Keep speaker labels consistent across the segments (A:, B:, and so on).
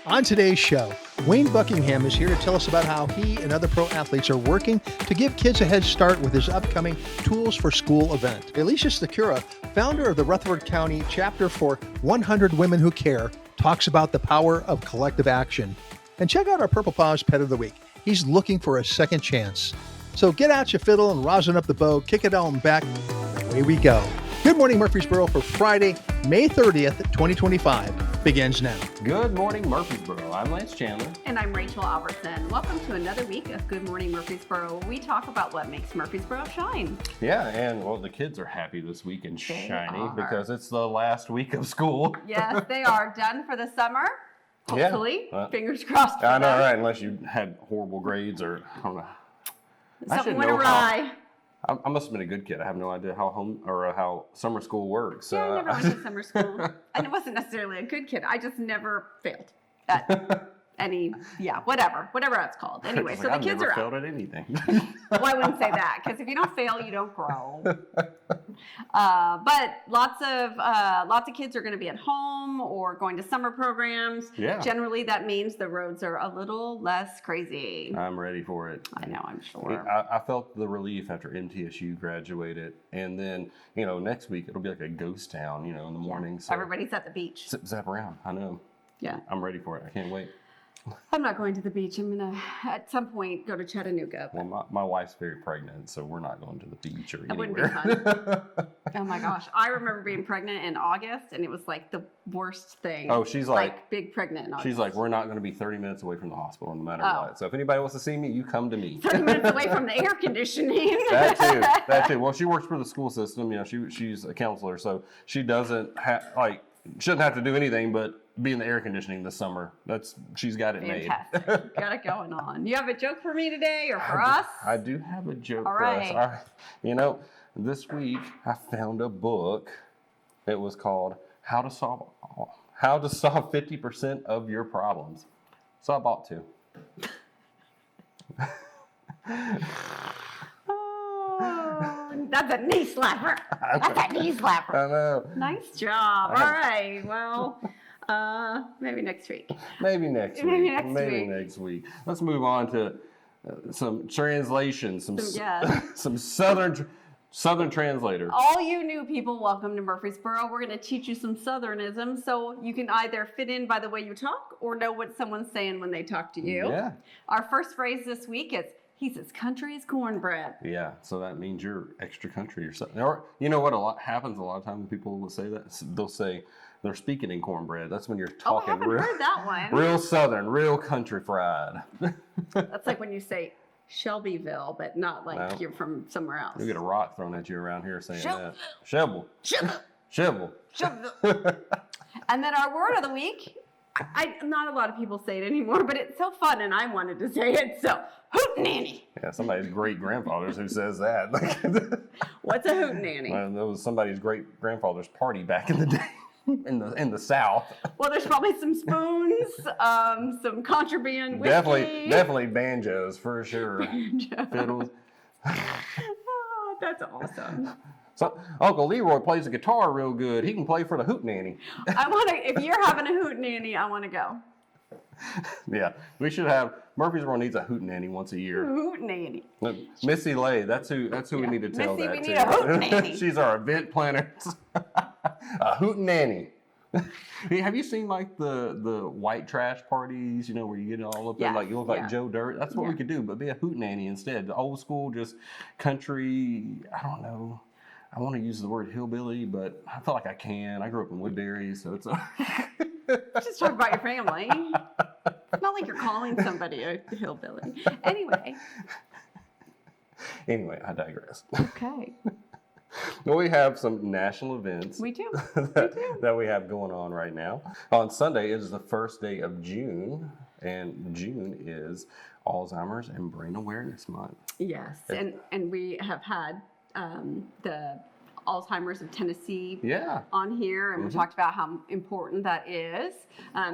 A: On today's show, Wayne Buckingham is here to tell us about how he and other pro athletes are working to give kids a head start with his upcoming Tools for School event. Alicia Stachura, founder of the Rutherford County chapter for 100 Women Who Care, talks about the power of collective action. And check out our Purple Paws Pet of the Week. He's looking for a second chance. So get out your fiddle and rosin up the bow, kick it on back, and away we go. Good morning, Murfreesboro, for Friday, May 30th, 2025 begins now.
B: Good morning, Murfreesboro. I'm Lance Chandler.
C: And I'm Rachel Albertson. Welcome to another week of Good Morning Murfreesboro, where we talk about what makes Murfreesboro shine.
B: Yeah, and well, the kids are happy this week and shiny because it's the last week of school.
C: Yes, they are done for the summer. Hopefully.
B: Yeah.
C: Fingers crossed for
B: I know,
C: them.
B: right? Unless you had horrible grades or I don't know.
C: Something went awry.
B: I must have been a good kid. I have no idea how summer school works.
C: Yeah, I never went to summer school. And it wasn't necessarily a good kid. I just never failed at whatever it's called. Anyway, so the kids are
B: I've never
C: out.
B: failed at anything.
C: Well, I wouldn't say that, because if you don't fail, you don't grow. But lots of kids are going to be at home or going to summer programs.
B: Yeah.
C: Generally, that means the roads are a little less crazy.
B: I'm ready for it.
C: I know, I'm sure.
B: I felt the relief after MTSU graduated, and then next week it'll be like a ghost town. In the morning. So
C: Everybody's at the beach.
B: zap around. I know.
C: Yeah.
B: I'm ready for it. I can't wait.
C: I'm not going to the beach. I'm going to, at some point, go to Chattanooga.
B: Well, my wife's very pregnant, so we're not going to the beach or
C: That
B: anywhere.
C: wouldn't be fun. Oh my gosh. I remember being pregnant in August, and it was like the worst thing.
B: Oh, she's like
C: big pregnant in August.
B: She's like, we're not going to be 30 minutes away from the hospital no matter
C: Oh.
B: what. So if anybody wants to see me, you come to me.
C: 30 minutes away from the air conditioning.
B: That too. Well, she works for the school system. She's a counselor, so she doesn't shouldn't have to do anything but be in the air conditioning this summer. She's got it
C: Fantastic.
B: made.
C: Got it going on. You have a joke for me today or for us?
B: I do have a joke
C: All
B: for us.
C: right.
B: This week I found a book. It was called How to Solve 50% of Your Problems. So I bought two.
C: Oh, that's a knee slapper. That's a knee slapper.
B: I know.
C: Nice job. All right. Well, maybe next week.
B: Maybe next
C: Maybe
B: week.
C: next
B: Maybe
C: week.
B: next week. Let's move on to some translations,
C: Yes.
B: some southern translator.
C: All you new people, welcome to Murfreesboro. We're going to teach you some Southernism so you can either fit in by the way you talk or know what someone's saying when they talk to you.
B: Yeah.
C: Our first phrase this week is, he says, country is cornbread.
B: Yeah, so that means you're extra country or something. Or you know what happens a lot of times when people will say that? They'll say they're speaking in cornbread. That's when you're talking
C: I haven't heard that one.
B: real southern, real country fried.
C: That's like when you say Shelbyville, but not like
B: No.
C: you're from somewhere else.
B: You get a rock thrown at you around here saying that.
C: Shovel.
B: Shovel.
C: And then our word of the week, not a lot of people say it anymore, but it's so fun and I wanted to say it, so hootenanny.
B: Yeah, somebody's great grandfathers who says that.
C: What's a hootenanny?
B: Well, that was somebody's great grandfather's party back in the day in the South.
C: Well, there's probably some spoons, some contraband whiskey.
B: Definitely banjos for sure.
C: Banjo.
B: Fiddles.
C: Oh, that's awesome.
B: So Uncle Leroy plays the guitar real good. He can play for the hootenanny.
C: If you're having a hootenanny, I want to go.
B: Yeah, we should have. Murfreesboro needs a hootenanny once a year.
C: Hootenanny.
B: Missy Lay, that's who we need to tell
C: Missy,
B: that
C: we
B: to.
C: need a hootenanny.
B: She's our event planner. A hootenanny. Hey, have you seen like the white trash parties? Where you get it all up in you look like Joe Dirt. That's what we could do, but be a hootenanny instead. The old school, just country. I don't know. I want to use the word hillbilly, but I feel like I can. I grew up in Woodbury, so it's.
C: Just talk about your family. It's not like you're calling somebody a hillbilly. Anyway,
B: I digress.
C: okay.
B: Well, we have some national events.
C: We do.
B: that we have going on right now. On Sunday, it is the first day of June, and June is Alzheimer's and Brain Awareness Month.
C: Yes, and we have had the Alzheimer's of Tennessee on here, and we talked about how important that is.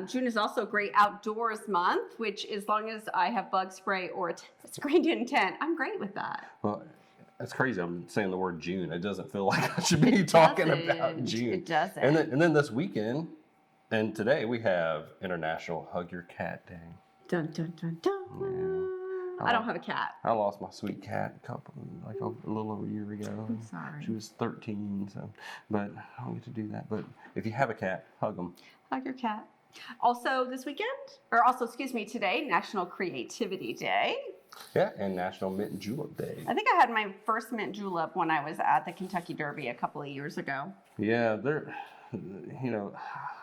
C: June is also a great outdoors month, which as long as I have bug spray or a screened in tent, I'm great with that.
B: Well, that's crazy. I'm saying the word June. It doesn't feel like I should be talking about June.
C: It doesn't.
B: And then this weekend, And today we have International Hug Your Cat Day.
C: Dun, dun, dun, dun. Yeah. I don't have a cat.
B: I lost my sweet cat a little over a year ago.
C: I'm sorry.
B: She was 13, but I don't get to do that. But if you have a cat, hug them.
C: Hug your cat. Also today, National Creativity Day.
B: Yeah, and National Mint Julep Day.
C: I think I had my first mint julep when I was at the Kentucky Derby a couple of years ago.
B: Yeah, I'm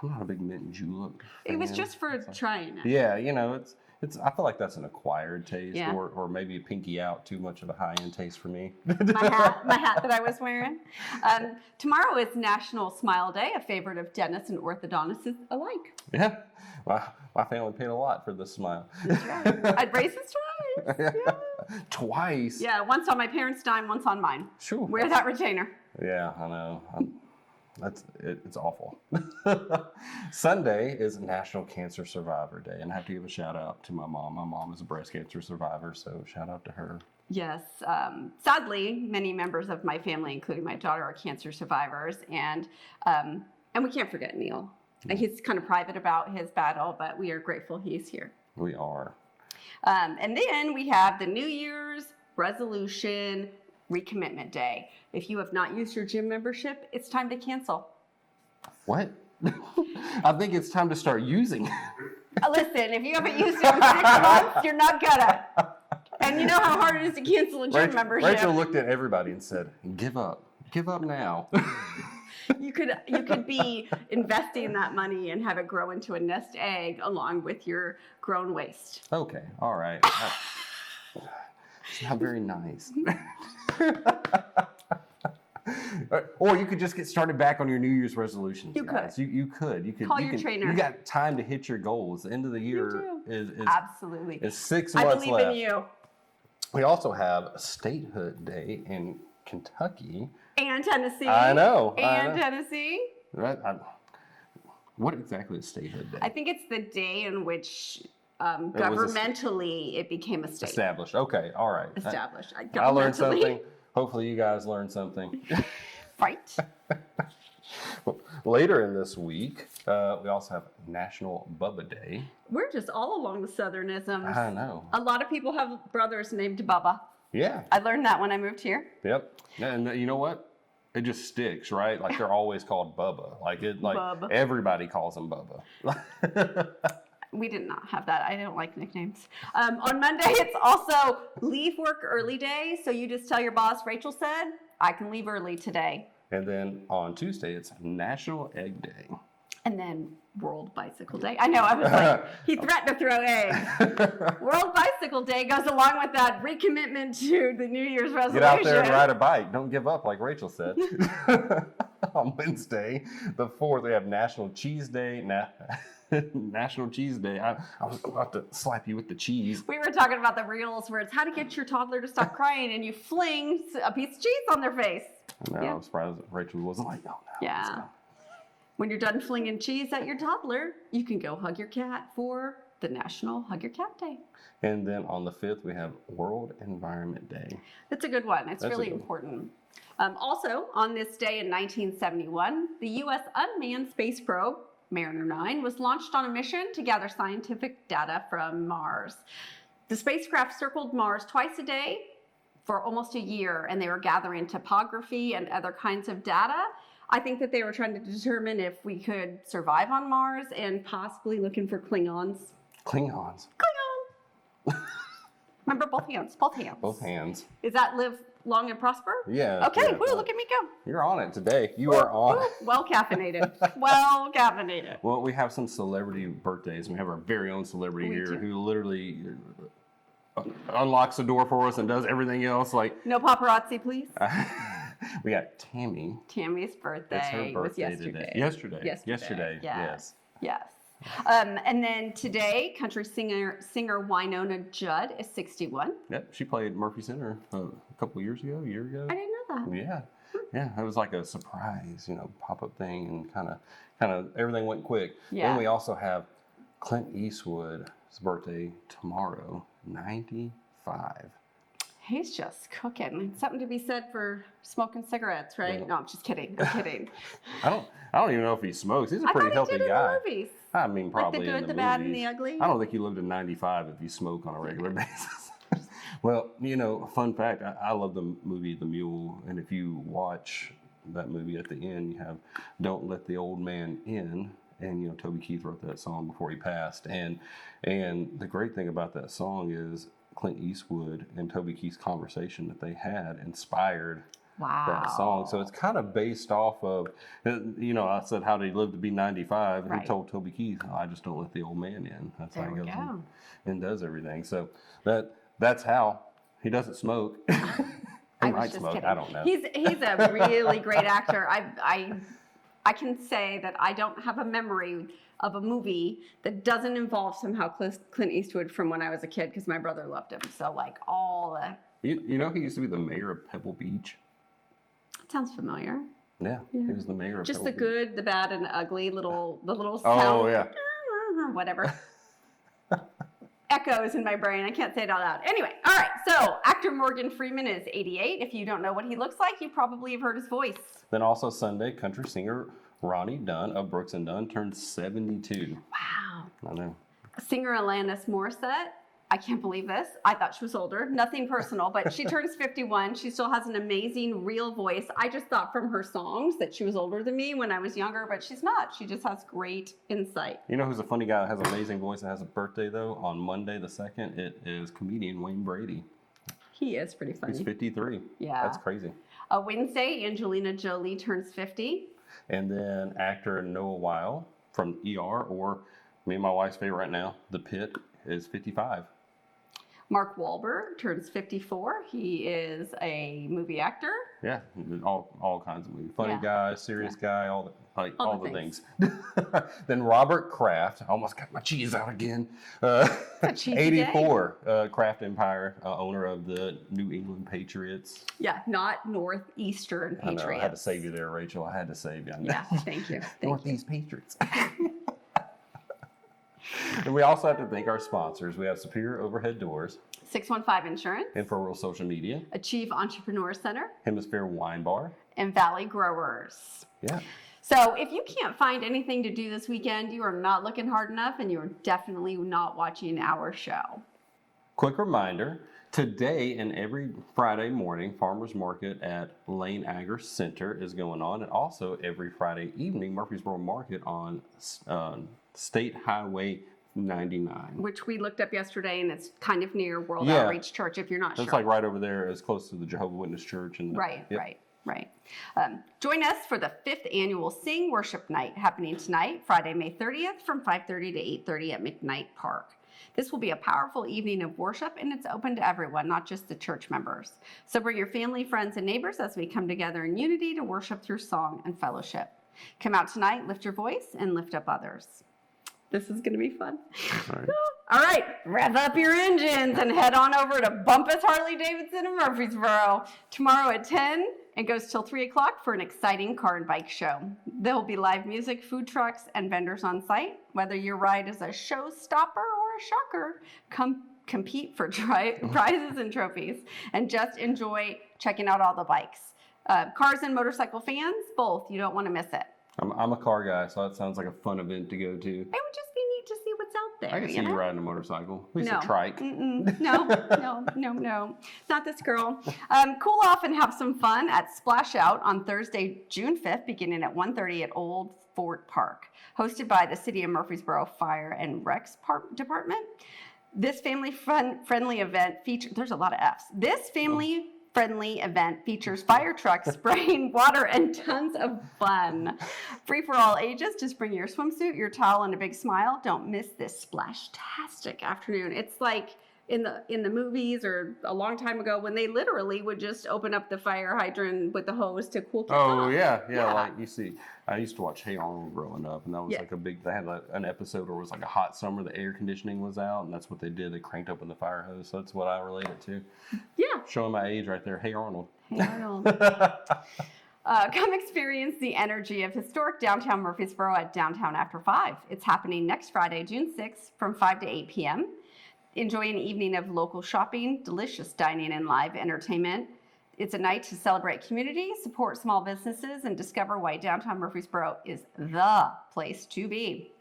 B: not a big mint julep fan.
C: It was just for trying it.
B: Yeah, it's. I feel like that's an acquired taste, or maybe a pinky out, too much of a high-end taste for me.
C: my hat that I was wearing. Tomorrow is National Smile Day, a favorite of dentists and orthodontists alike.
B: Yeah, my family paid a lot for this smile.
C: That's right. I had braces twice. Yeah.
B: Twice?
C: Yeah, once on my parents' dime, once on mine.
B: Sure.
C: Wear that retainer.
B: Yeah, I know. It's awful. Sunday is National Cancer Survivor Day, and I have to give a shout out to my mom. My mom is a breast cancer survivor, so shout out to her.
C: Yes. Sadly, many members of my family, including my daughter, are cancer survivors, and we can't forget Neil. He's kind of private about his battle, but we are grateful he's here.
B: We are.
C: And then we have the New Year's resolution recommitment day. If you have not used your gym membership, it's time to cancel.
B: What? I think it's time to start using it.
C: Listen, if you haven't used it in 6 months, you're not gonna. And you know how hard it is to cancel a gym membership.
B: Rachel looked at everybody and said, "Give up. Give up now."
C: You could be investing that money and have it grow into a nest egg along with your grown waste.
B: Okay, all right. It's not very nice. Or you could just get started back on your New Year's resolutions. You could. You could.
C: Call your trainer.
B: You got time to hit your goals. The end of the year is
C: absolutely.
B: Is 6 months left.
C: I believe in you.
B: We also have Statehood Day in Kentucky.
C: And Tennessee.
B: I know.
C: Tennessee.
B: What exactly is Statehood Day?
C: I think it's the day in which governmentally it became a state.
B: Established. Okay. All right.
C: Established.
B: I learned something. Hopefully you guys learned something.
C: Right.
B: Later in this week, we also have National Bubba Day.
C: We're just all along the Southernisms.
B: I know.
C: A lot of people have brothers named Bubba.
B: Yeah.
C: I learned that when I moved here.
B: Yep. And you know what? It just sticks, right? Like they're always called Bubba.
C: Bub.
B: Everybody calls him Bubba.
C: We did not have that. I don't like nicknames. On Monday, it's also Leave Work Early Day. So you just tell your boss, Rachel said, I can leave early today.
B: And then on Tuesday, it's National Egg Day.
C: And then World Bicycle Day. I know, I was like, he threatened to throw eggs. World Bicycle Day goes along with that recommitment to the New Year's resolution.
B: Get out there and ride a bike. Don't give up, like Rachel said. On Wednesday, the 4th, we have National Cheese Day. National Cheese Day. I was about to slap you with the cheese.
C: We were talking about the reels where it's how to get your toddler to stop crying, and you fling a piece of cheese on their face.
B: No, I'm surprised Rachel wasn't like, oh no.
C: Yeah. When you're done flinging cheese at your toddler, you can go hug your cat for the National Hug Your Cat Day.
B: And then on the 5th, we have World Environment Day.
C: That's a good one. It's really important. Also, on this day in 1971, the U.S. unmanned space probe, Mariner 9, was launched on a mission to gather scientific data from Mars. The spacecraft circled Mars twice a day for almost a year, and they were gathering topography and other kinds of data. I think that they were trying to determine if we could survive on Mars and possibly looking for Klingons.
B: Klingons.
C: Remember, both hands. Both hands.
B: Both hands.
C: Is that live long and prosper?
B: Yeah.
C: Okay,
B: yeah,
C: look at me go.
B: You're on it today. You are on it.
C: Well caffeinated. Well caffeinated.
B: Well, we have some celebrity birthdays. We have our very own celebrity here who literally unlocks the door for us and does everything else. Like
C: no paparazzi, please.
B: We got Tammy.
C: Tammy's birthday.
B: It's her birthday
C: was
B: today.
C: Yesterday.
B: Yes.
C: Yes. And then today, country singer Wynonna Judd is 61.
B: Yep, she played Murphy Center a year ago.
C: I didn't know that.
B: Yeah, yeah, it was like a surprise, pop-up thing, and kind of everything went quick.
C: Yeah.
B: Then we also have Clint Eastwood's birthday tomorrow, 95.
C: He's just cooking. Something to be said for smoking cigarettes, right?
B: Yeah.
C: No, I'm just kidding. I'm kidding.
B: I don't even know if he smokes. He's a pretty healthy guy.
C: In the movies.
B: I mean, probably
C: like the good,
B: in the
C: bad,
B: movies.
C: and the ugly.
B: I don't think he lived to 95 if you smoke on a regular basis. Well, fun fact, I love the movie The Mule, and if you watch that movie at the end, you have "Don't Let the Old Man In," and Toby Keith wrote that song before he passed, and the great thing about that song is Clint Eastwood and Toby Keith's conversation that they had inspired that song. So it's kind of based off of, I said, how did he live to be 95? And he told Toby Keith, I just don't let the old man in. That's how he goes and does everything. So that's how he doesn't smoke. He might smoke. Kidding. I don't know.
C: He's a really great actor. I can say that I don't have a memory of a movie that doesn't involve somehow Clint Eastwood from when I was a kid, because my brother loved him. So like all the...
B: he used to be the mayor of Pebble Beach.
C: Sounds familiar.
B: Yeah, he was the mayor of
C: Just
B: Pebble
C: the good, the bad, and the ugly, the little sound.
B: Oh, yeah.
C: Whatever. Echoes in my brain. I can't say it out loud. Anyway, all right. So actor Morgan Freeman is 88. If you don't know what he looks like, you probably have heard his voice.
B: Then also Sunday, country singer Ronnie Dunn of Brooks and Dunn turned 72.
C: Wow.
B: I know.
C: Singer Alanis Morissette. I can't believe this. I thought she was older. Nothing personal, but she turns 51. She still has an amazing, real voice. I just thought from her songs that she was older than me when I was younger, but she's not. She just has great insight.
B: You know who's a funny guy that has an amazing voice and has a birthday, though? On Monday the 2nd, it is comedian Wayne Brady.
C: He is pretty funny.
B: He's 53.
C: Yeah.
B: That's crazy.
C: Wednesday, Angelina Jolie turns 50.
B: And then actor Noah Weil from ER, or me and my wife's favorite right now, The Pit, is 55.
C: Mark Wahlberg turns 54. He is a movie actor.
B: Yeah, all kinds of movies. Funny guy, serious guy, all the things. Then Robert Kraft, I almost got my cheese out again. 84, Kraft Empire, owner of the New England Patriots.
C: Yeah, not Northeastern Patriots.
B: I know, I had to save you there, Rachel. I had to save you.
C: Yeah, thank you.
B: Northeast Patriots. And we also have to thank our sponsors. We have Superior Overhead Doors,
C: 615 Insurance,
B: Info Social Media,
C: Achieve Entrepreneur Center,
B: Hemispheres Wine Bar,
C: and Valley Growers.
B: Yeah.
C: So if you can't find anything to do this weekend, you are not looking hard enough, and you are definitely not watching our show.
B: Quick reminder, today and every Friday morning, Farmers Market at Lane Agri Center is going on, and also every Friday evening, Murfreesboro Market on State Highway 99.
C: Which we looked up yesterday, and it's kind of near World Outreach Church, if you're not sure.
B: It's like right over there, as close to the Jehovah's Witness Church. And
C: Right. Join us for the 5th annual Sing Worship Night happening tonight, Friday, May 30th, from 5:30 to 8:30 at McKnight Park. This will be a powerful evening of worship, and it's open to everyone, not just the church members. So bring your family, friends, and neighbors as we come together in unity to worship through song and fellowship. Come out tonight, lift your voice, and lift up others. This is going to be fun. All right, rev up your engines and head on over to Bumpus Harley-Davidson in Murfreesboro tomorrow at 10 and goes till 3 o'clock for an exciting car and bike show. There will be live music, food trucks, and vendors on site. Whether your ride is a showstopper or a shocker, come compete for prizes and trophies and just enjoy checking out all the bikes. Cars and motorcycle fans, both. You don't want to miss it.
B: I'm a car guy, so that sounds like a fun event to go to.
C: It would just be neat to see what's out there.
B: I can see you riding a motorcycle. At least
C: No.
B: a trike.
C: No. Not this girl. Cool off and have some fun at Splash Out on Thursday, June 5th, beginning at 1:30 at Old Fort Park. Hosted by the City of Murfreesboro Fire and Recs Department. This family-friendly event features, there's a lot of F's. This family-friendly event features fire trucks spraying water and tons of fun. Free for all ages. Just bring your swimsuit, your towel, and a big smile. Don't miss this splash-tastic afternoon. It's like in the movies or a long time ago when they literally would just open up the fire hydrant with the hose to cool kids off.
B: Oh yeah. Like you see, I used to watch Hey Arnold growing up, and that was like a big. They had an episode where it was like a hot summer, the air conditioning was out, and that's what they did. They cranked open the fire hose. So that's what I relate it to.
C: Yeah.
B: Showing my age right there. Hey Arnold.
C: Hey Arnold. Come experience the energy of historic downtown Murfreesboro at Downtown After 5. It's happening next Friday, June 6th from 5 to 8 p.m. enjoy an evening of local shopping, delicious dining, and live entertainment. It's a night to celebrate community, support small businesses, and discover why downtown Murfreesboro is the place to be.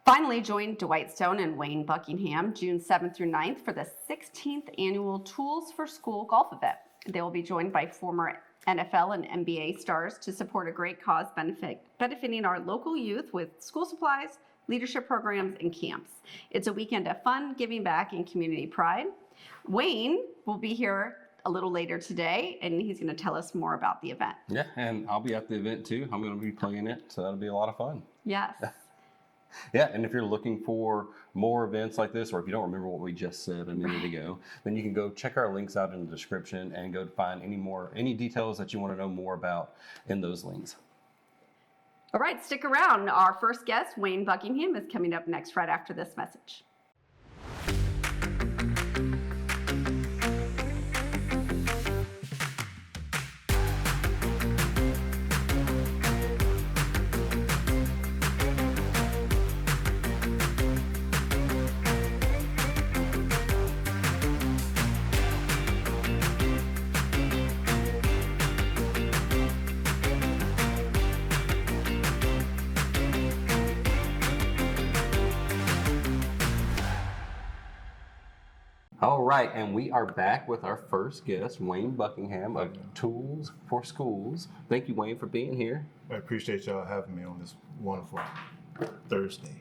C: Finally, join Dwight Stone and Wayne Buckingham June 7th through 9th for the 16th annual Tools for School golf event. They will be joined by former NFL and NBA stars to support a great cause benefiting our local youth with school supplies, leadership programs, and camps. It's a weekend of fun, giving back, and community pride. Wayne will be here a little later today, and he's going to tell us more about the event.
B: Yeah, and I'll be at the event too. I'm going to be playing it, so that'll be a lot of fun.
C: Yes.
B: Yeah, and if you're looking for more events like this, or if you don't remember what we just said a minute ago, then you can go check our links out in the description and go to find any details that you want to know more about in those links.
C: All right, stick around. Our first guest, Wayne Buckingham, is coming up next right after this message.
B: All right, and we are back with our first guest, Wayne Buckingham of Tools for Schools. Thank you, Wayne, for being here.
D: I appreciate y'all having me on this wonderful Thursday.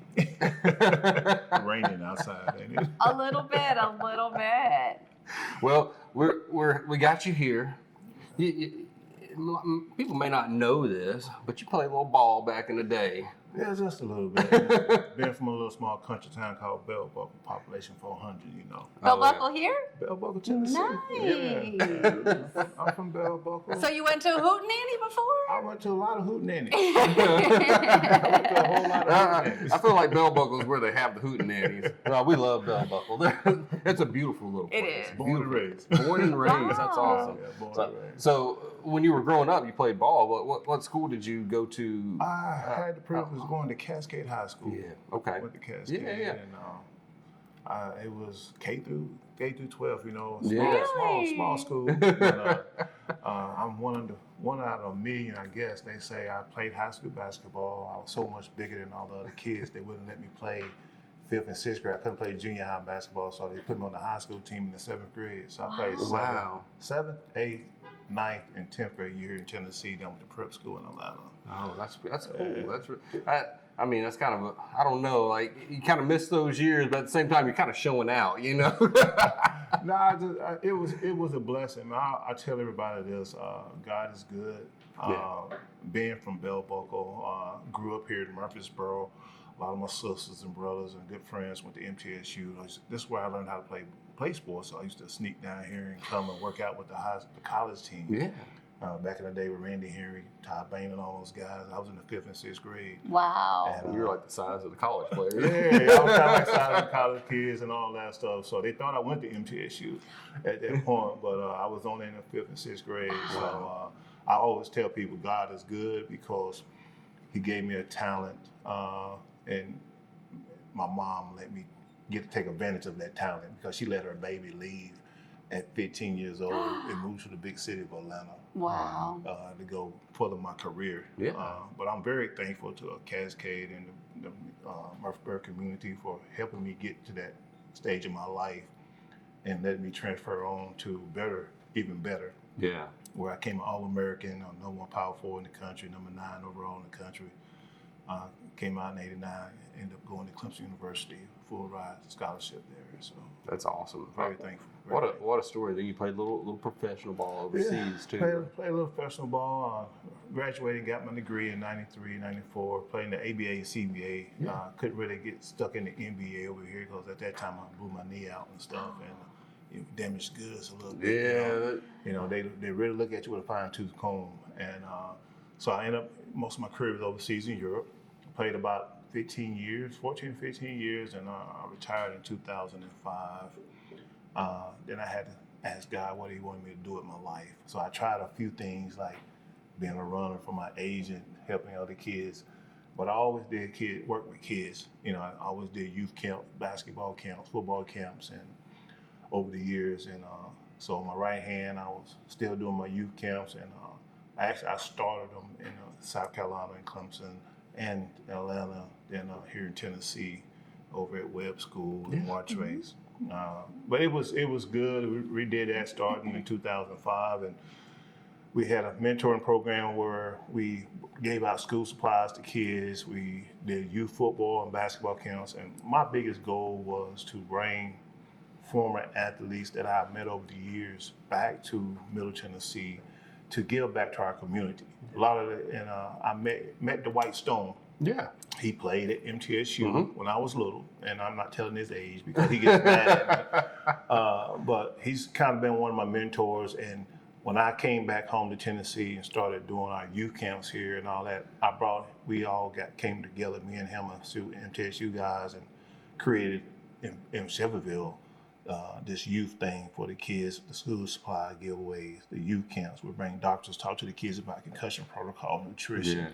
D: Raining outside, ain't it?
C: A little bit.
B: Well, we got you here. People may not know this, but you played a little ball back in the day.
D: Yeah, just a little bit. Being from a little small country town called Bell Buckle, population 400, you know.
C: Bell Buckle here?
D: Bell Buckle, Tennessee.
C: Nice.
D: Yeah. I'm from Bell Buckle.
C: So you went to a hootenanny before?
D: I went to a lot of hootenannies. I went to a whole lot of hootenannies.
B: I feel like Bell Buckle is where they have the hootenannies. Well, we love Bell Buckle. It's a beautiful little place.
C: It is.
D: Born and raised.
B: Born and raised. That's awesome.
D: Yeah, born and raised.
B: So when you were growing up, you played ball. What school did you go to?
D: I had the privilege of going to Cascade High School.
B: Yeah. Okay.
D: Went to Cascade.
B: Yeah.
D: And it was K through 12. You know, small school. But, I'm one out of a million, I guess. They say I played high school basketball. I was so much bigger than all the other kids. They wouldn't let me play 5th and 6th grade. I couldn't play junior high basketball, so they put me on the high school team in the 7th grade. So I played 7th, 8th, 9th, and 10th grade year in Tennessee. Then went to prep school in Atlanta.
B: Oh, that's cool. I mean, that's kind of I don't know. Like you kind of miss those years, but at the same time, you're kind of showing out, you know.
D: It was a blessing. I tell everybody this: God is good. Being from Bell Buckle, grew up here in Murfreesboro. A lot of my sisters and brothers and good friends went to MTSU. This is where I learned how to play sports. So I used to sneak down here and come and work out with the college team.
B: Yeah.
D: Back in the day with Randy Henry, Todd Bain, and all those guys. I was in the 5th and 6th grade.
C: Wow.
D: And,
B: you were like the size of the college players.
D: Yeah, I was kind of like size of college kids and all that stuff. So they thought I went to MTSU at that point, but I was only in the 5th and 6th grade. So I always tell people God is good because He gave me a talent, and my mom let me get to take advantage of that talent because she let her baby leave at 15 years old and moved to the big city of Atlanta.
C: Wow.
D: To go further my career.
B: Yeah.
D: But I'm very thankful to Cascade and the Murfreesboro community for helping me get to that stage in my life and letting me transfer on to even better.
B: Yeah.
D: Where I came an All-American, number 1 power forward in the country, number 9 overall in the country. Came out in '89, ended up going to Clemson University, full ride scholarship there. So
B: that's awesome.
D: Very thankful.
B: What a story! Then you played a little professional ball overseas too.
D: Played a little professional ball. Graduated, got my degree in '93, '94. Played in the ABA and CBA. Couldn't really get stuck in the NBA over here because at that time I blew my knee out and stuff and damaged goods a little bit. Yeah. They really look at you with a fine-tooth comb. And so I ended up most of my career was overseas in Europe. Played about 15 years, and I retired in 2005. Then I had to ask God what He wanted me to do with my life. So I tried a few things like being a runner for my agent, helping other kids. but I always did work with kids. You know, I always did youth camp, basketball camps, football camps, and over the years. And so on my right hand, I was still doing my youth camps, and I started them in South Carolina and Clemson and Atlanta, then here in Tennessee, over at Webb School and Montrose. But it was good. We did that starting in 2005, and we had a mentoring program where we gave out school supplies to kids. We did youth football and basketball camps, and my biggest goal was to bring former athletes that I've met over the years back to Middle Tennessee to give back to our community. A lot of it, and I met Dwight Stone.
B: Yeah.
D: He played at MTSU when I was little, and I'm not telling his age because he gets mad at me. But he's kind of been one of my mentors, and when I came back home to Tennessee and started doing our youth camps here and all that, we all came together, me and him and MTSU guys, and created in Shelbyville this youth thing for the kids, the school supply giveaways, the youth camps. We bring doctors, talk to the kids about concussion protocol, nutrition.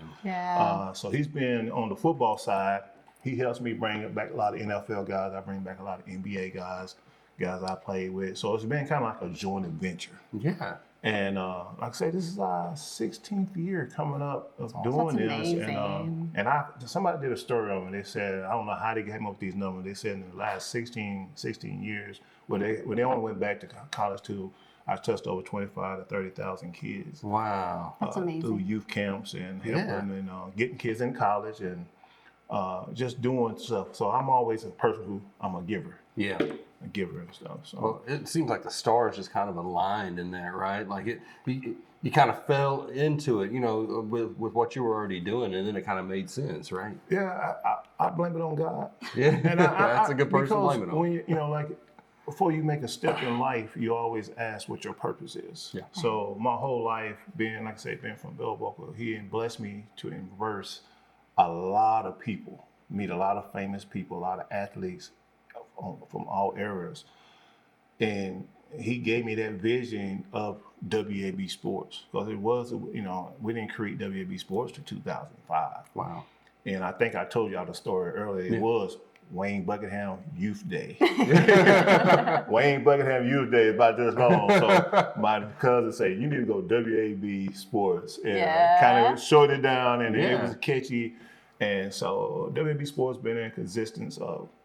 D: So he's been on the football side. He helps me bring back a lot of NFL guys. I bring back a lot of NBA guys I played with. So it's been kind of like a joint adventure.
B: Yeah.
D: And like I say, this is our 16th year coming up of doing this.
C: Amazing.
D: And somebody did a story on me. They said, I don't know how they came up with these numbers. They said in the last 16 years, when they only went back to college too, I touched over 25 to 30,000 kids.
B: Wow.
C: That's amazing.
D: Through youth camps and helping and getting kids in college and just doing stuff. So I'm always a person I'm a giver.
B: Yeah.
D: A giver and stuff. So.
B: Well, it seems like the stars just kind of aligned in that, right? Like you kind of fell into it, with what you were already doing, and then it kind of made sense, right?
D: Yeah, I blame it on God.
B: Yeah,
D: and
B: that's a good person to blame it on.
D: When like before you make a step in life, you always ask what your purpose is. Yeah. So my whole life, being from Bell Boca, He blessed me to immerse a lot of people, meet a lot of famous people, a lot of athletes from all eras. And he gave me that vision of WAB Sports, because it was, we didn't create WAB Sports till 2005.
B: Wow. And
D: I think I told y'all the story earlier. It was Wayne Buckingham Youth Day. Wayne Buckingham Youth Day is about this long. So my cousin said, you need to go WAB Sports. And kind of short it down, and it was catchy. And so WAB Sports been in existence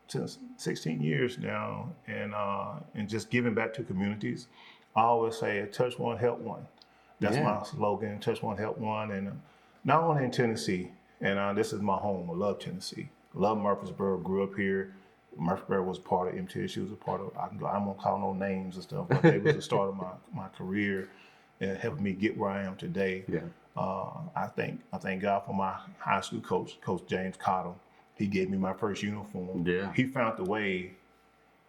D: since 16 years now, and just giving back to communities. I always say, touch one, help one. That's my slogan, touch one, help one. And not only in Tennessee, and this is my home, I love Tennessee. I love Murfreesboro, grew up here. Murfreesboro was part of MTSU, was a part of, I'm gonna call no names and stuff, but they was the start of my career and helping me get where I am today. Yeah. I thank God for my high school coach, Coach James Cottle. He gave me my first uniform. Yeah. He found the way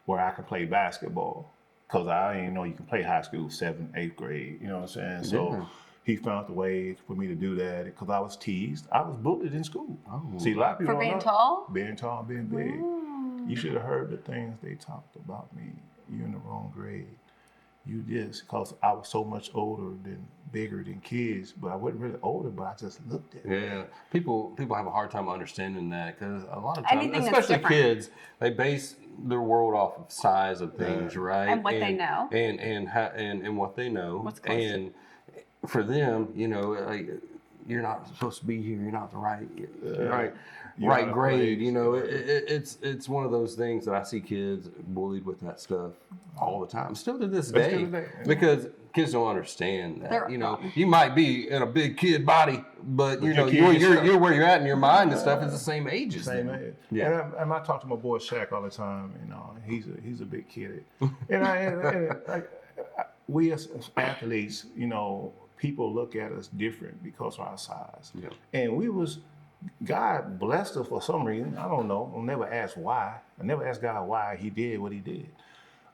D: where I could play basketball, because I didn't know you can play high school, 7th, 8th grade, you know what I'm saying? So he found the way for me to do that, because I was teased. I was bullied in school. Oh. See, a lot of people
C: for being tall?
D: Being tall, being big. Ooh. You should have heard the things they talked about me. You're in the wrong grade. You this, because I was so much bigger than kids, but I wasn't really older, but I just looked at it.
B: Yeah, people have a hard time understanding that, because a lot of times, especially kids, they base their world off of size of things, right?
C: And what they know.
B: And what they know. And for them, you're not supposed to be here. You're not the right grade. It's one of those things that I see kids bullied with that stuff all the time, still to this day, because kids don't understand that. You might be in a big kid body, but you're where you're at in your mind and stuff is the same age as them.
D: Age. Yeah. And I talk to my boy Shaq all the time. He's a big kid, and we as athletes, people look at us different because of our size. Yeah. And God blessed us for some reason. I don't know. I'll never ask why. I never asked God why he did what he did.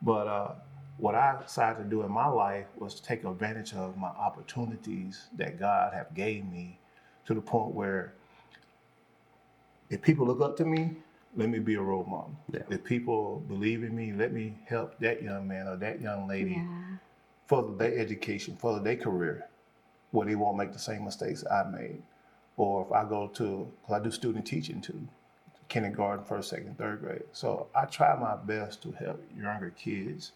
D: But what I decided to do in my life was to take advantage of my opportunities that God have gave me, to the point where if people look up to me, let me be a role model. Yeah. If people believe in me, let me help that young man or that young lady further their education, further their career, where they won't make the same mistakes I made. or if I go to, because I do student teaching too, kindergarten, first, second, third grade. So I try my best to help younger kids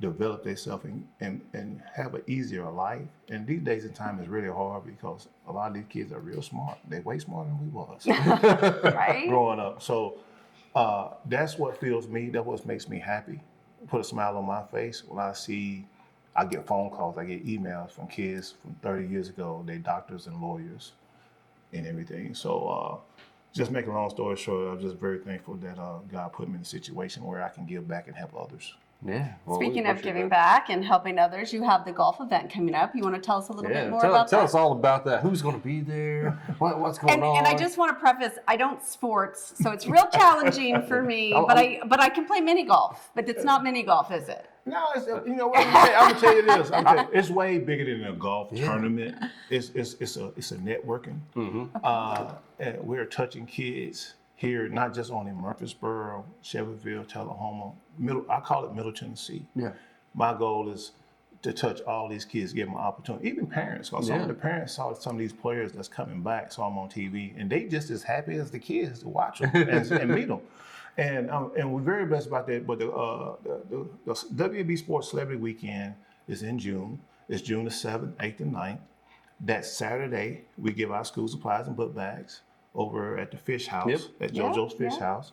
D: develop themselves and have an easier life. And these days in time is really hard because a lot of these kids are real smart. They way smarter than we was
C: Right?
D: growing up. So that's what fills me. That's what makes me happy. Put a smile on my face when I get phone calls, I get emails from kids from 30 years ago. They doctors and lawyers and everything. So just make a long story short, I'm just very thankful that God put me in a situation where I can give back and help others.
B: Yeah. Well,
C: Speaking of giving back and helping others, you have the golf event coming up. You want to tell us a little bit more about that?
B: Tell us all about that. Who's going to be there? What's going on?
C: And I just want to preface, I don't sports, so it's real challenging for me. But I can play mini golf. But it's not mini golf, is it?
D: No, you know what I'm gonna tell you this. It's way bigger than a golf tournament. It's a networking. And we're touching kids here, not just only in Murfreesboro, Shelbyville, Tullahoma, I call it Middle Tennessee.
B: Yeah.
D: My goal is to touch all these kids, give them an opportunity, even parents, because some of the parents saw some of these players that's coming back, saw them on TV, and they just as happy as the kids to watch them and meet them. And we're very blessed about that. But the WB Sports Celebrity Weekend is in June. It's June the 7th, 8th, and 9th. That Saturday, we give our school supplies and book bags over at the Fish House, at JoJo's Fish House.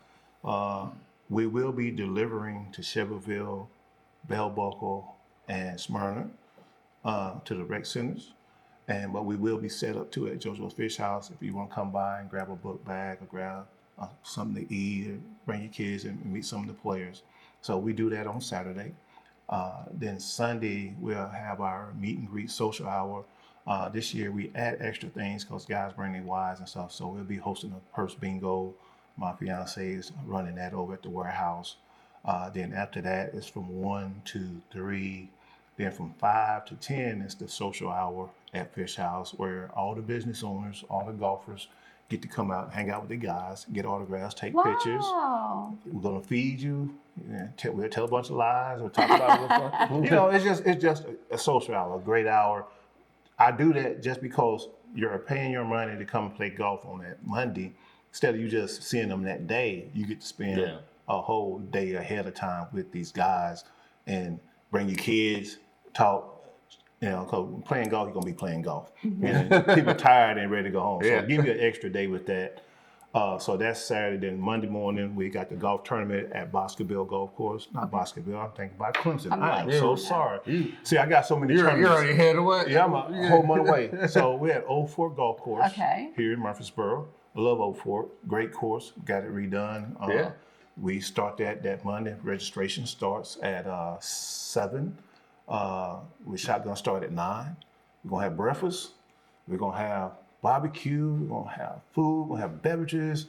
D: We will be delivering to Shelbyville, Bell Buckle, and Smyrna to the rec centers. But we will be set up too at JoJo's Fish House if you want to come by and grab a book bag or grab something to eat, or bring your kids and meet some of the players. So we do that on Saturday. Then Sunday, we'll have our meet and greet social hour. This year, we add extra things because guys bring their wives and stuff. So we'll be hosting a purse bingo. My fiance is running that over at the warehouse. Then after that, it's from 1 to 3. Then from 5 to 10 is the social hour at Fish House, where all the business owners, all the golfers get to come out, hang out with the guys, get autographs, take pictures. We're gonna feed you. We'll tell a bunch of lies or talk about it. You know, it's just a social hour, a great hour. I do that just because you're paying your money to come and play golf on that Monday. Instead of you just seeing them that day, you get to spend a whole day ahead of time with these guys and bring your kids, talk. You know, because playing golf, you're going to be playing golf. And people tired and ready to go home. So give you an extra day with that. So that's Saturday. Then Monday morning, we got the golf tournament at Boscoville Golf Course. Not Boscoville, I'm thinking about Clemson. I'm so sorry. See, I got so many tournaments.
B: You're already head away.
D: Yeah, I'm a whole month away. So we're at Old Fort Golf Course here in Murfreesboro. I love Old Fort. Great course. Got it redone. We start that Monday. Registration starts at 7. We shotgun start at 9. We're gonna have breakfast. We're gonna have barbecue. We're gonna have food. We're gonna have beverages.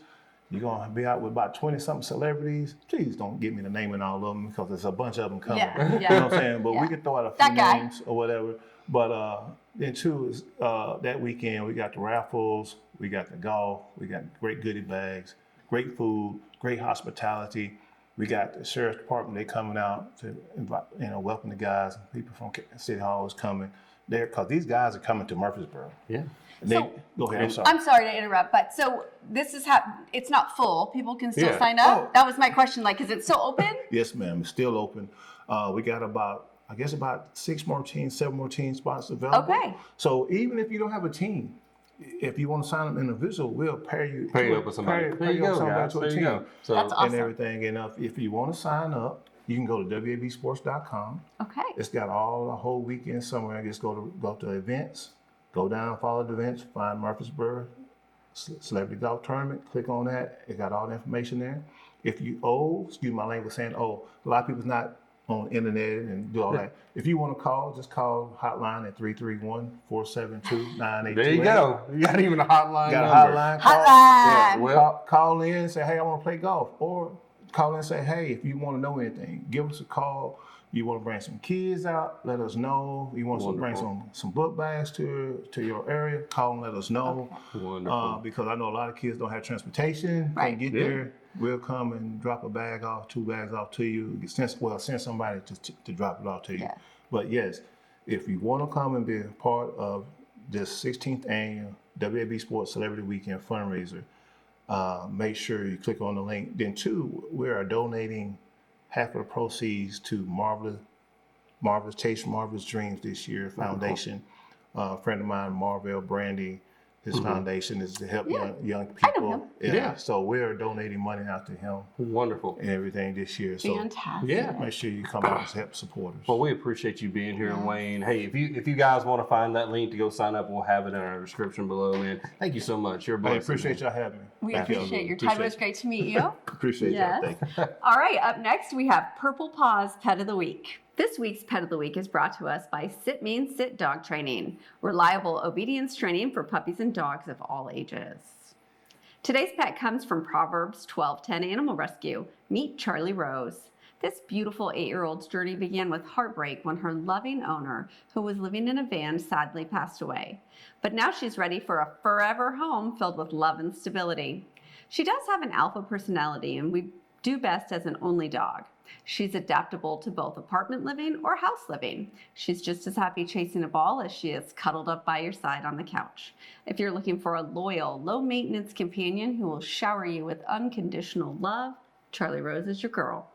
D: You're gonna be out with about 20-something celebrities. Please don't give me the name and all of them because there's a bunch of them coming. You know what I'm saying? But we can throw out a few names or whatever. But then too is that weekend we got the raffles, we got the golf, we got great goodie bags, great food, great hospitality. We got the sheriff's department, they coming out to invite, welcome the guys. People from City Hall is coming there because these guys are coming to Murfreesboro. Go ahead.
C: I'm sorry to interrupt, but so this is it's not full. People can still sign up. That was my question. Like, is it still open?
D: Yes, ma'am. It's still open. We got about 7 more team spots available.
C: Okay.
D: So even if you don't have a team, if you want to sign up individual, we'll pair you up with somebody.
B: There you go, guys. There you go.
C: So, that's awesome.
D: And everything. And if you want to sign up, you can go to wabsports.com.
C: Okay.
D: It's got all the whole weekend somewhere. Just go to events, go down, follow the events, find Murfreesboro Celebrity Golf Tournament. Click on that. It got all the information there. If you excuse my language saying a lot of people's not on the internet and do all that. If you want to call, just call hotline at 331-472-9828.
B: There you go. You got even a hotline
D: Got
B: number.
D: a hotline.
C: Hotline.
D: Call in and say, hey, I want to play golf. Or call in and say, hey, if you want to know anything, give us a call. You want to bring some kids out, let us know. You want to bring some book bags to your area, call and let us know.
B: Wonderful.
D: Because I know a lot of kids don't have transportation. Can't get there. We'll come and drop a bag off, 2 bags off to you. Send somebody to drop it off to you.
C: Yeah.
D: But yes, if you want to come and be a part of this 16th annual WAB Sports Celebrity Weekend fundraiser. Make sure you click on the link. Then 2, we are donating half of the proceeds to Marvelous Taste, Marvelous Dreams this year foundation. A friend of mine, Marvell Brandy, his foundation is to help young people. So we're donating money out to him.
B: Wonderful.
D: And everything this year. So
C: Fantastic.
D: make sure you come out and help support us.
B: Well, we appreciate you being here, Wayne. Hey, if you guys want to find that link to go sign up, we'll have it in our description below. And thank you so much. You're a blessing.
D: I appreciate y'all having me.
C: We
D: Thank you.
C: appreciate your time. It was great to meet you.
D: Appreciate y'all. Thank you.
C: All right, up next we have Purple Paw's Pet of the Week. This week's Pet of the Week is brought to us by Sit Means Sit Dog Training, reliable obedience training for puppies and dogs of all ages. Today's pet comes from Proverbs 12:10 Animal Rescue. Meet Charlee Rose. This beautiful 8-year-old's journey began with heartbreak when her loving owner, who was living in a van, sadly passed away. But now she's ready for a forever home filled with love and stability. She does have an alpha personality, and we do best as an only dog. She's adaptable to both apartment living or house living. She's just as happy chasing a ball as she is cuddled up by your side on the couch. If you're looking for a loyal, low-maintenance companion who will shower you with unconditional love, Charlee Rose is your girl.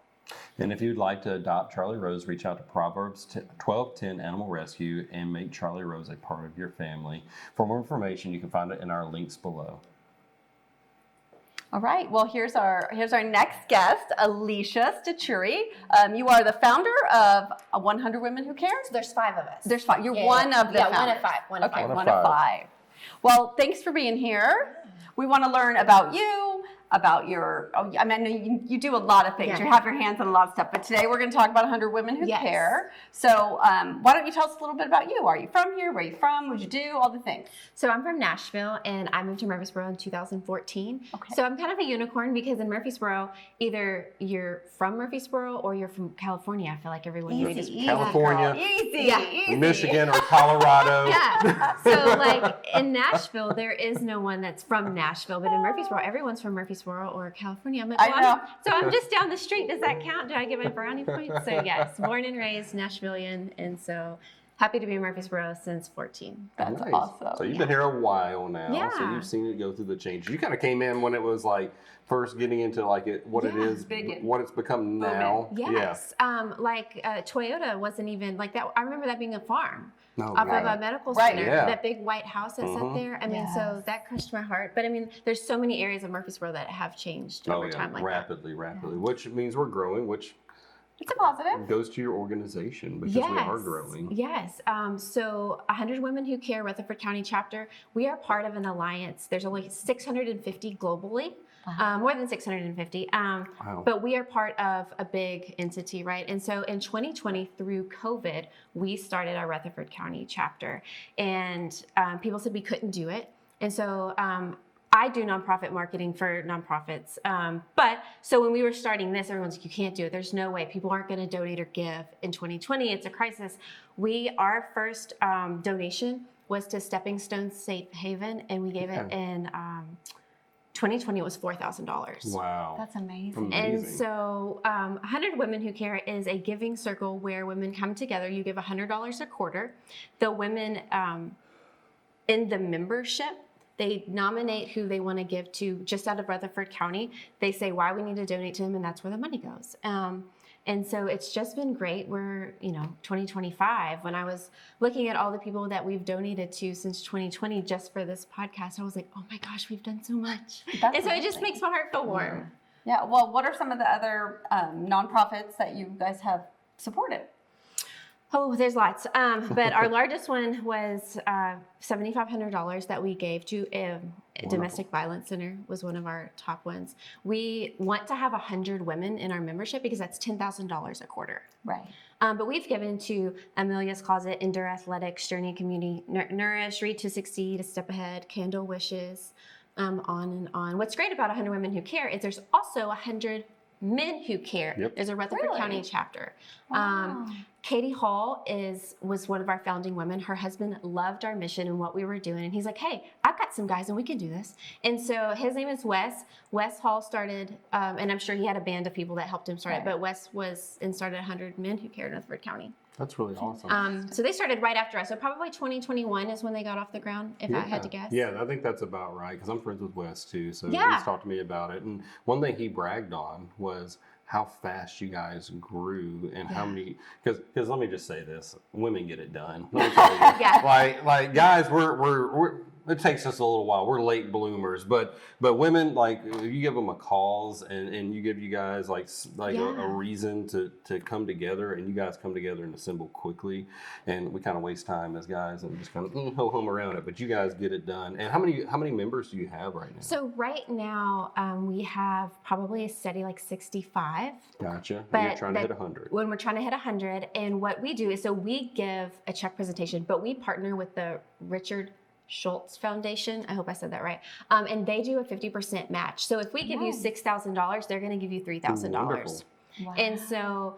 B: And if you'd like to adopt Charlee Rose, reach out to Proverbs 12:10 Animal Rescue and make Charlee Rose a part of your family. For more information, you can find it in our links below.
C: All right. Well, here's our next guest, Alicia Stachura. You are the founder of 100 Women Who Care.
E: So there's 5 of us.
C: There's 5. You're one of the founders.
E: One of 5. One of 5.
C: One of 5. Well, thanks for being here. We want to learn about you, about your. I mean, you do a lot of things.
E: Yeah.
C: You have your hands on a lot of stuff. But today we're going to talk about 100 Women Who Care. So why don't you tell us a little bit about you? Are you from here? Where are you from? What do you do? All the things.
E: So I'm from Nashville, and I moved to Murfreesboro in 2014.
C: Okay.
E: So I'm kind of a unicorn because in Murfreesboro, either you're from Murfreesboro or you're from California. I feel like everyone
C: Easy.
B: California,
C: Easy.
B: Michigan, or Colorado.
E: Yeah. So like in Nashville, there is no one that's from Nashville, but in Murfreesboro, everyone's from Murfreesboro or California. I'm like,
C: I know.
E: So I'm just down the street. Does that count? Do I get my brownie points? So yes, born and raised Nashvilleian, and so happy to be in Murfreesboro since 14.
C: That's
B: nice.
C: awesome.
B: So you've been here a while now.
E: Yeah.
B: So you've seen it go through the changes. You kind of came in when it was like first getting into like what it is, what it's become now.
E: Yes. Like Toyota wasn't even like that. I remember that being a farm.
B: Oh,
E: off of a medical center, that big white house that sat there. I mean, so that crushed my heart. But I mean, there's so many areas of Murfreesboro that have changed over time like
B: rapidly, which means we're growing, which
C: it's a positive.
B: Goes to your organization because we are growing.
E: Yes. So 100 Women Who Care, Rutherford County chapter, we are part of an alliance. There's only 650 globally. More than 650. But we are part of a big entity, right? And so in 2020, through COVID, we started our Rutherford County chapter. And people said we couldn't do it. And so I do nonprofit marketing for nonprofits. But so when we were starting this, everyone's like, you can't do it. There's no way. People aren't going to donate or give. In 2020, it's a crisis. Our first donation was to Stepping Stone Safe Haven, and we gave it in 2020, it was $4,000.
B: Wow.
C: That's amazing.
E: And so 100 Women Who Care is a giving circle where women come together. You give $100 a quarter. The women in the membership, they nominate who they want to give to just out of Rutherford County. They say why we need to donate to them, and that's where the money goes. And so it's just been great. We're, 2025. When I was looking at all the people that we've donated to since 2020 just for this podcast, I was like, oh my gosh, we've done so much. And so it just makes my heart feel warm.
C: Yeah. Well, what are some of the other nonprofits that you guys have supported?
E: Oh, there's lots. But our largest one was $7,500 that we gave to a domestic violence center was one of our top ones. We want to have 100 women in our membership because that's $10,000 a quarter.
C: Right.
E: But we've given to Amelia's Closet, Indoor Athletics, Journey Community, Nourish, Read to Succeed, A Step Ahead, Candle Wishes, on and on. What's great about 100 Women Who Care is there's also 100 Men Who Care.
B: Yep.
E: There's a Rutherford County chapter.
C: Wow.
E: Katie Hall was one of our founding women. Her husband loved our mission and what we were doing. And he's like, hey, I've got some guys and we can do this. And so his name is Wes. Wes Hall started, and I'm sure he had a band of people that helped him start it, but Wes started 100 Men Who Care in Rutherford County.
B: That's really awesome.
E: So they started right after us. So probably 2021 is when they got off the ground, if I had to guess.
B: Yeah, I think that's about right because I'm friends with Wes too. So
E: Yeah.
B: he's talked to me about it. And one thing he bragged on was how fast you guys grew and how many, because let me just say this, women get it done. Let me tell you. Like guys, we're it takes us a little while. We're late bloomers, but women, like, you give them a cause and you give you guys like a reason to come together, and you guys come together and assemble quickly, and we kind of waste time as guys and just kind of ho hum around it. But you guys get it done. And how many members do you have right now?
E: So right now we have probably a steady like 65.
B: Gotcha.
E: But
B: you're trying to hit 100.
E: When we're trying to hit 100, and what we do is, so we give a check presentation, but we partner with the Richard Schultz Foundation. I hope I said that right. And they do a 50% match. So if we give you $6,000, they're going to give you $3,000.
C: Wow.
E: And so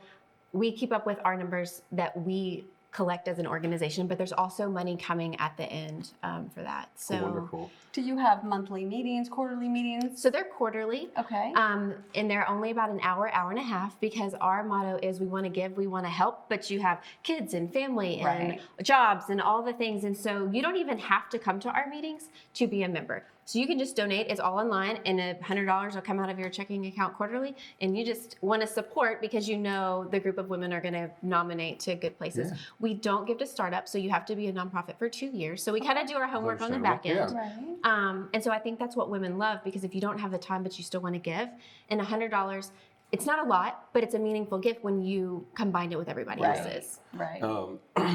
E: we keep up with our numbers that we collect as an organization, but there's also money coming at the end for that. So
B: wonderful.
C: Do you have monthly meetings, quarterly meetings?
E: So they're quarterly.
C: Okay.
E: And they're only about an hour and a half, because our motto is we want to give, we want to help, but you have kids and family and jobs and all the things. And so you don't even have to come to our meetings to be a member. So you can just donate. It's all online, and $100 will come out of your checking account quarterly. And you just want to support because you know the group of women are going to nominate to good places.
B: Yeah.
E: We don't give to startups, so you have to be a nonprofit for 2 years. So we kind of do our homework on the back end.
C: Right.
E: And so I think that's what women love, because if you don't have the time but you still want to give, and $100, it's not a lot, but it's a meaningful gift when you combine it with everybody else's.
C: Right.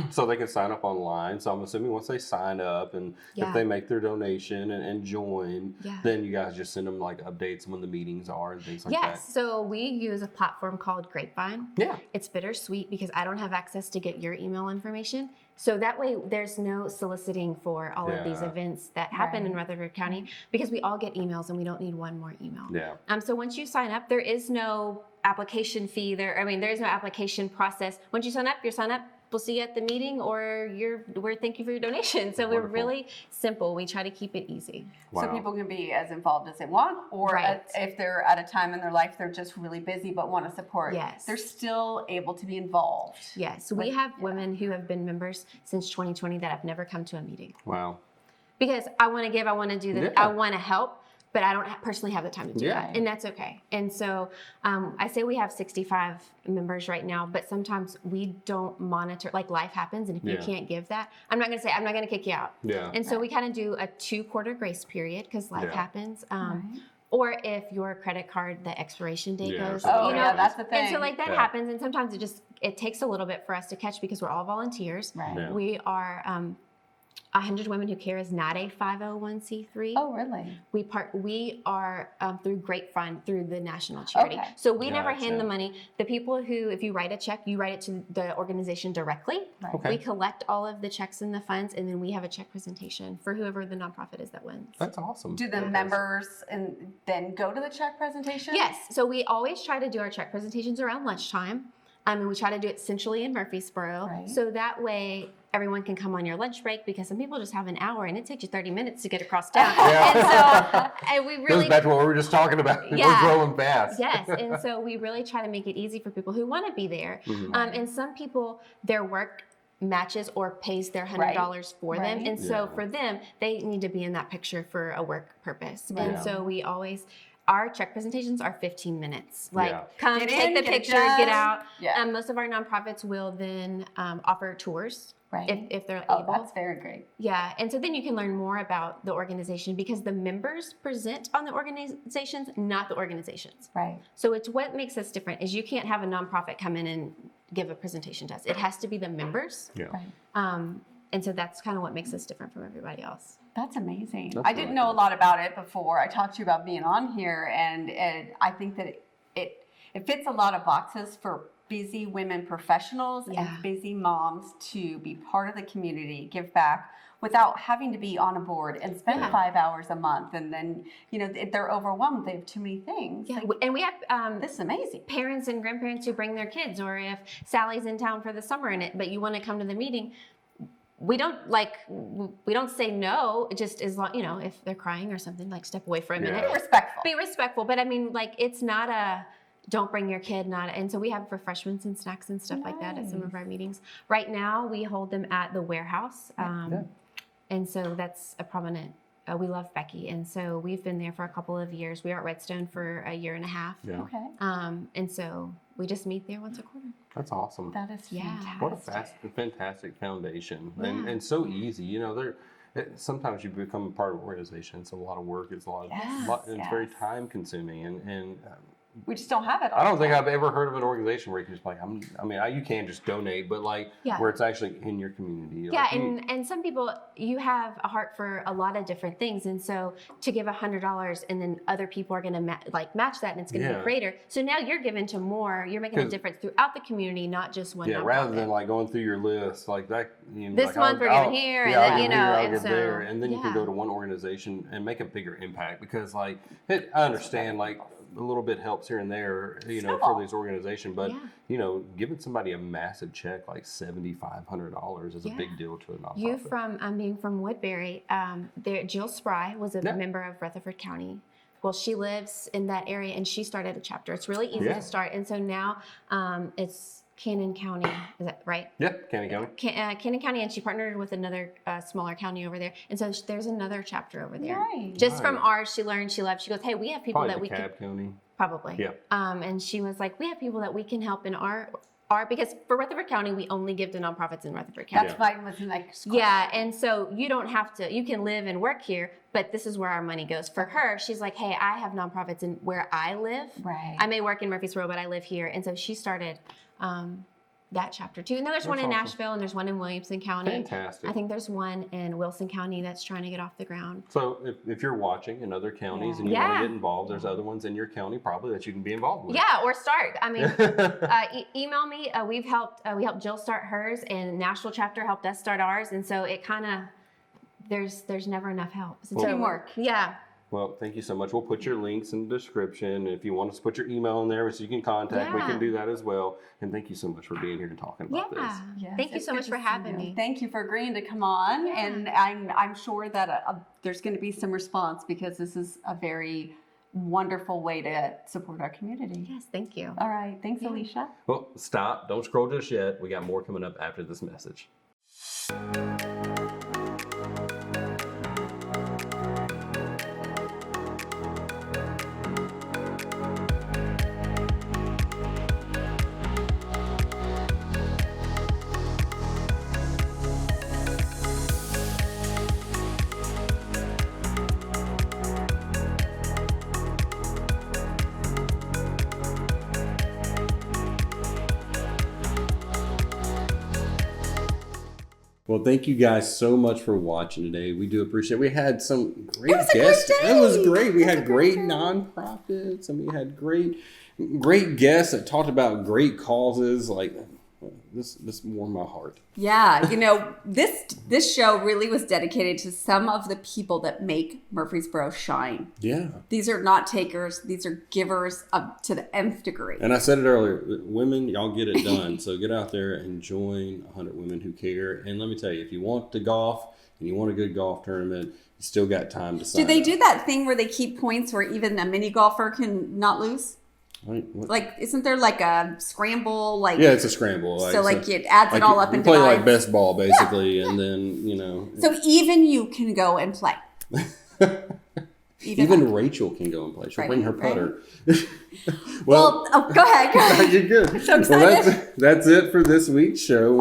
B: So they can sign up online. So I'm assuming once they sign up and if they make their donation and join, then you guys just send them like updates when the meetings are and things like that.
E: Yes. So we use a platform called Grapevine.
B: Yeah.
E: It's bittersweet because I don't have access to get your email information. So that way there's no soliciting for all of these events that happen in Rutherford County, because we all get emails and we don't need one more email.
B: Yeah.
E: So once you sign up, there is no application fee there. I mean, there's no application process. Once you sign up, we'll see you at the meeting, or we're thank you for your donation. So we're really simple. We try to keep it easy.
B: Wow.
C: So people can be as involved as they want, or if they're at a time in their life they're just really busy but want to support, they're still able to be involved.
E: Yes. We have women who have been members since 2020 that have never come to a meeting.
B: Wow.
E: Because I want to give, I want to do this, I want to help, but I don't personally have the time to do that. And that's okay. And so I say we have 65 members right now, but sometimes we don't monitor, like life happens. And if you can't give that, I'm not going to kick you out.
B: Yeah.
E: And so we kind of do a 2-quarter grace period, because life happens. Or if your credit card, the expiration date goes,
C: that's the thing.
E: And so like that happens. And sometimes it takes a little bit for us to catch, because we're all volunteers.
C: Right. Yeah.
E: We are, 100 Women Who Care is not a 501c3.
C: Oh, really?
E: We are through Grapevine, through the national charity.
C: Okay.
E: So we never hand the money. The people who, if you write a check, you write it to the organization directly.
C: Right.
B: Okay.
E: We collect all of the checks and the funds, and then we have a check presentation for whoever the nonprofit is that wins.
B: That's awesome.
C: Do the members and then go to the check presentation?
E: Yes. So we always try to do our check presentations around lunchtime. And we try to do it centrally in Murfreesboro.
C: Right.
E: So that way everyone can come on your lunch break, because some people just have an hour and it takes you 30 minutes to get across town. And we really
B: goes back to what we were just talking about. We're growing fast.
E: Yes. And so we really try to make it easy for people who want to be there. And some people, their work matches or pays their $100 for them. And so for them, they need to be in that picture for a work purpose. And so we always, our check presentations are 15 minutes. Come, take the picture, get out. Most of our nonprofits will then offer tours if they're able.
C: That's very great.
E: Yeah, and so then you can learn more about the organization, because the members present on the organizations, not the organizations.
C: Right.
E: So it's what makes us different is you can't have a nonprofit come in and give a presentation to us. It has to be the members.
B: Yeah.
C: Right.
E: And so that's kind of what makes us different from everybody else.
C: That's amazing.
B: That's
C: I didn't know a lot about it before I talked to you about being on here, and I think that it fits a lot of boxes for busy women professionals and busy moms to be part of the community, give back without having to be on a board and spend 5 hours a month. And then, if they're overwhelmed, they have too many things.
E: Yeah, and we have
C: this is amazing.
E: Parents and grandparents who bring their kids, or if Sally's in town for the summer but you want to come to the meeting, we don't say no, just as long, if they're crying or something, step away for a minute.
C: Be respectful.
E: Be respectful. But I mean, it's not don't bring your kid, and so we have refreshments and snacks and stuff like that at some of our meetings. Right now, we hold them at the warehouse, and so that's a prominent. We love Becky, and so we've been there for a couple of years. We were at Redstone for a year and a half.
B: Yeah.
C: Okay.
E: And so we just meet there once a quarter.
B: That's awesome.
C: That is fantastic.
B: What a fantastic foundation,
E: Yeah.
B: and so easy. You know, sometimes you become a part of an organization. It's a lot of work. It's a lot. It's very time consuming, and
C: we just don't have it all
B: I don't
C: the
B: think
C: time.
B: I've ever heard of an organization where you can just like, you can't just donate, but like where it's actually in your community.
E: Yeah,
B: like
E: and some people, you have a heart for a lot of different things, and so to give $100 and then other people are going to match that, and it's going to be greater. So now you're giving to more. You're making a difference throughout the community, not just one.
B: Yeah, rather than like going through your list like that. You know,
E: this
B: like,
E: month we're giving here, and then, you know, and so
B: there, and then you can go to one organization and make a bigger impact because like I understand like. A little bit helps here and there, you know, for these organizations. But you know, giving somebody a massive check like $7,500 is a big deal to a nonprofit.
E: You being from Woodbury, Jill Spry was a member of Rutherford County. Well, she lives in that area, and she started a chapter. It's really easy to start, and so now it's Cannon County. Is that right?
B: Yep, Cannon County.
E: Cannon County, and she partnered with another smaller county over there, and so there's another chapter over there.
C: Nice.
E: Just from ours, she learned, she loved. She goes, "Hey, we have people
B: Probably
E: that we can
B: County.
E: Probably.
B: Yeah.
E: And she was like, "We have people that we can help in our because for Rutherford County, we only give to nonprofits in Rutherford County."
C: That's why it was the next question.
E: Yeah, and so you don't have to. You can live and work here, but this is where our money goes. For her, she's like, "Hey, I have nonprofits in where I live.
C: Right.
E: I may work in Murfreesboro, but I live here," and so she started. That chapter too. And then there's one in Nashville, and there's one in Williamson County.
B: Fantastic.
E: I think there's one in Wilson County that's trying to get off the ground.
B: So if you're watching in other counties and you want to get involved, there's other ones in your county probably that you can be involved with.
E: Yeah, or start. I mean, email me. We helped Jill start hers, and Nashville chapter helped us start ours. And so it kind of, there's never enough help. So
C: teamwork.
E: Yeah.
B: Well, thank you so much. We'll put your links in the description. If you want us to put your email in there so you can contact, we can do that as well. And thank you so much for being here and talking about this.
C: Yes,
E: Thank you so much for having me.
C: Thank you for agreeing to come on.
E: Yeah.
C: And I'm sure that there's going to be some response because this is a very wonderful way to support our community.
E: Yes, thank you.
C: All right. Thanks, Alicia.
B: Well, stop. Don't scroll just yet. We got more coming up after this message. Well, thank you guys so much for watching today. We do appreciate it. We had some great guests. It was great. We had great nonprofits, and we had great guests that talked about great causes. Like this warmed my heart.
C: Yeah, you know, this show really was dedicated to some of the people that make Murfreesboro shine.
B: Yeah.
C: These are not takers. These are givers up to the nth degree.
B: And I said it earlier, women, y'all get it done. So get out there and join 100 Women Who Care. And let me tell you, if you want to golf and you want a good golf tournament, you still got time to sign
C: Do they
B: up.
C: do that thing where they keep points where even a mini golfer can not lose?
B: What?
C: Like, isn't there like a scramble? Like,
B: yeah, it's a scramble.
C: So it adds it all up and
B: play
C: divides.
B: like best ball, basically, and then, you know.
C: So even you can go and play.
B: Even Rachel can go and play. She'll bring her putter.
C: Well, go ahead.
B: You're good.
C: So excited.
B: Well, that's it for this week's show.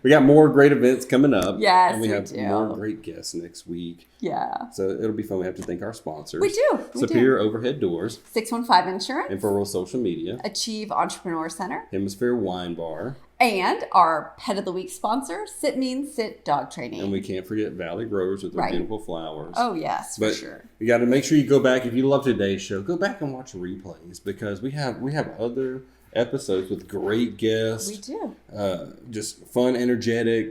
B: We got more great events coming up.
C: Yes,
B: and we have
C: do.
B: more great guests next week.
C: Yeah.
B: So it'll be fun. We have to thank our sponsors.
C: We do.
B: Superior Overhead Doors.
C: 615 Insurance.
B: Info Social Media.
C: Achieve Entrepreneur Center.
B: Hemispheres Wine Bar.
C: And our Pet of the Week sponsor, Sit Means Sit Dog Training.
B: And we can't forget Valley Growers with their beautiful flowers.
C: Oh, yes, for sure.
B: You got to make sure you go back. If you love today's show, go back and watch replays because we have other episodes with great guests.
C: We do.
B: Just fun, energetic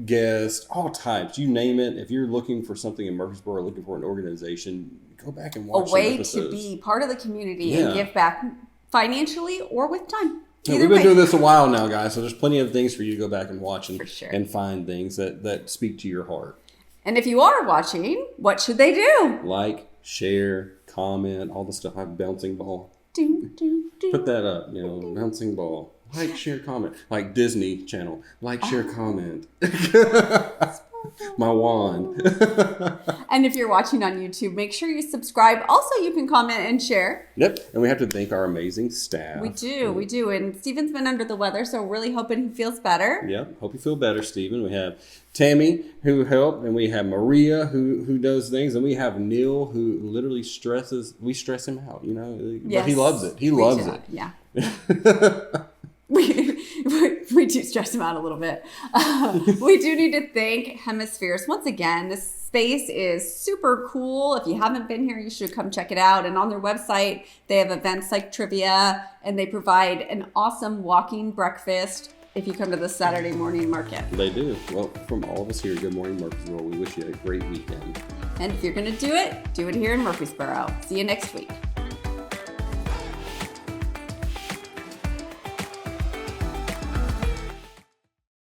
B: guests, all types. You name it. If you're looking for something in Murfreesboro, looking for an organization, go back and watch
C: a way
B: episodes.
C: to be part of the community and give back financially or with time.
B: Yeah, we've been doing this a while now, guys, so there's plenty of things for you to go back and watch and find things that speak to your heart.
C: And if you are watching, what should they do?
B: Like, share, comment, all the stuff. I have bouncing ball. Put that up, you know, bouncing ball. Like, share, comment. Like Disney Channel. Like, share, comment. My wand.
C: And if you're watching on YouTube, make sure you subscribe. Also, you can comment and share.
B: Yep. And we have to thank our amazing staff.
C: We do. And Stephen's been under the weather, so really hoping he feels better.
B: Yep. Hope you feel better, Stephen. We have Tammy, who helped, and we have Maria, who does things, and we have Neil, who literally we stress him out, you know. Yes. But he loves it. He loves it.
C: Yeah. We do stress him out a little bit. We do need to thank Hemispheres. Once again, this space is super cool. If you haven't been here, you should come check it out. And on their website, they have events like trivia, and they provide an awesome walking breakfast if you come to the Saturday morning market.
B: They do. Well, from all of us here at Good Morning Murfreesboro, we wish you a great weekend.
C: And if you're going to do it here in Murfreesboro. See you next week.